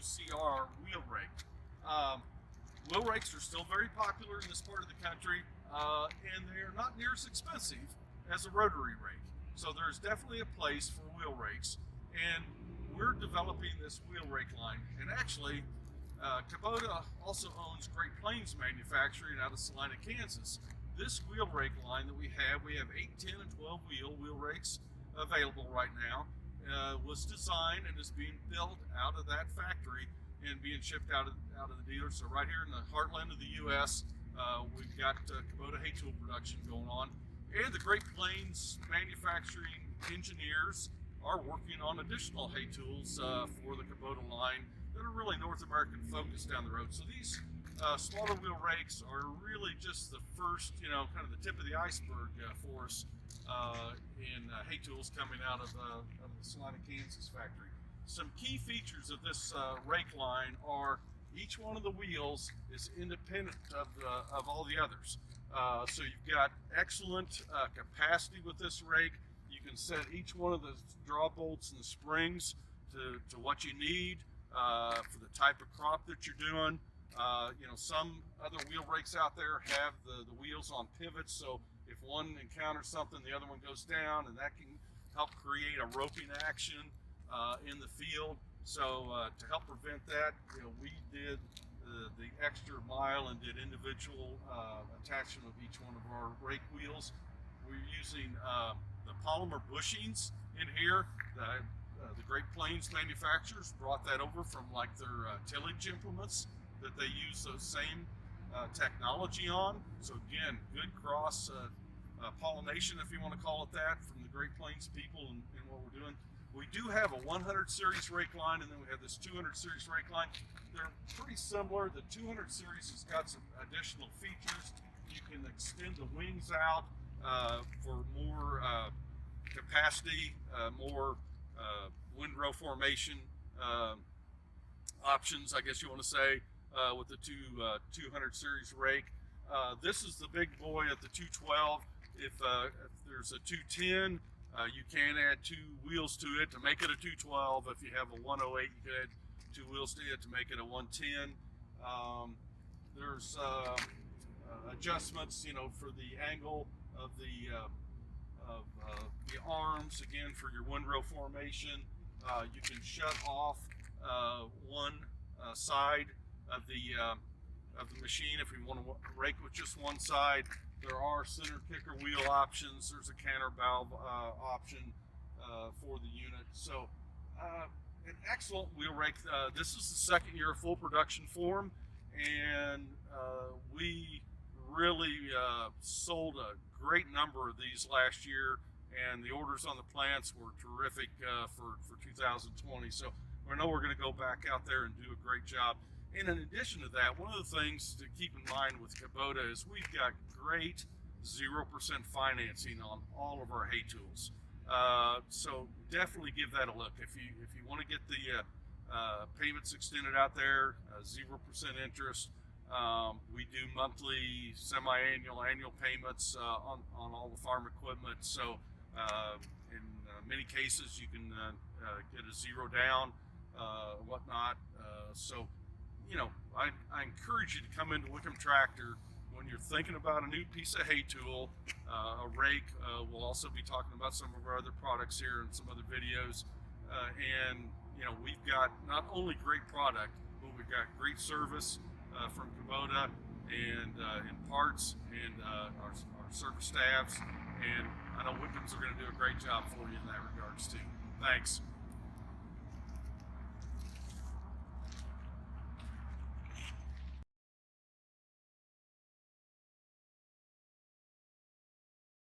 RA212CR wheel rake. Wheel rakes are still very popular in this part of the country, and they're not near as expensive as a rotary rake. So there's definitely a place for wheel rakes, and we're developing this wheel rake line. And actually, Kubota also owns Great Plains Manufacturing out of Salina, Kansas. This wheel rake line that we have 8, 10, and 12 wheel rakes available right now. Was designed and is being built out of that factory and being shipped out of the dealer. So right here in the heartland of the U.S., we've got Kubota hay tool production going on, and the Great Plains Manufacturing engineers are working on additional hay tools for the Kubota line that are really North American focused down the road. So these smaller wheel rakes are really just the first, kind of the tip of the iceberg for us in hay tools coming out of the Salina, Kansas factory. Some key features of this rake line are each one of the wheels is independent of all the others. So you've got excellent capacity with this rake. You can set each one of the draw bolts and the springs to what you need for the type of crop that you're doing. Some other wheel rakes out there have the wheels on pivots, so if one encounters something, the other one goes down, and that can help create a roping action in the field. So to help prevent that, we did the extra mile and did individual attachment of each one of our rake wheels. We're using the polymer bushings in here. The Great Plains manufacturers brought that over from like their tillage implements that they use those same technology on. So again, good cross pollination, if you want to call it that, from the Great Plains people and what we're doing. We do have a 100 series rake line, and then we have this 200 series rake line. They're pretty similar. The 200 series has got some additional features. You can extend the wings out for more capacity, more windrow formation options, I guess you want to say, with the 200 series rake. This is the big boy at the 212. If there's a 210, you can add 2 wheels to it to make it a 212. If you have a 108, you can add 2 wheels to it to make it a 110. There's adjustments, for the angle of the arms, again, for your windrow formation. You can shut off one side of the machine if we want to rake with just one side. There are center kicker wheel options. There's a canter valve option for the unit. So an excellent wheel rake. This is the second year of full production for them, and we really sold a great number of these last year, and the orders on the plants were terrific for 2020. So I know we're going to go back out there and do a great job. And in addition to that, one of the things to keep in mind with Kubota is we've got great 0% financing on all of our hay tools. So definitely give that a look. If you want to get the payments extended out there, 0% interest. We do monthly, semi-annual, annual payments on all the farm equipment. So in many cases, you can get a 0 down, whatnot. So I encourage you to come into Wickham Tractor when you're thinking about a new piece of hay tool, a rake. We'll also be talking about some of our other products here in some other videos. And we've got not only great product, but we've got great service from Kubota and in parts and our service staffs. And I know Wickham's are going to do a great job for you in that regards too. Thanks.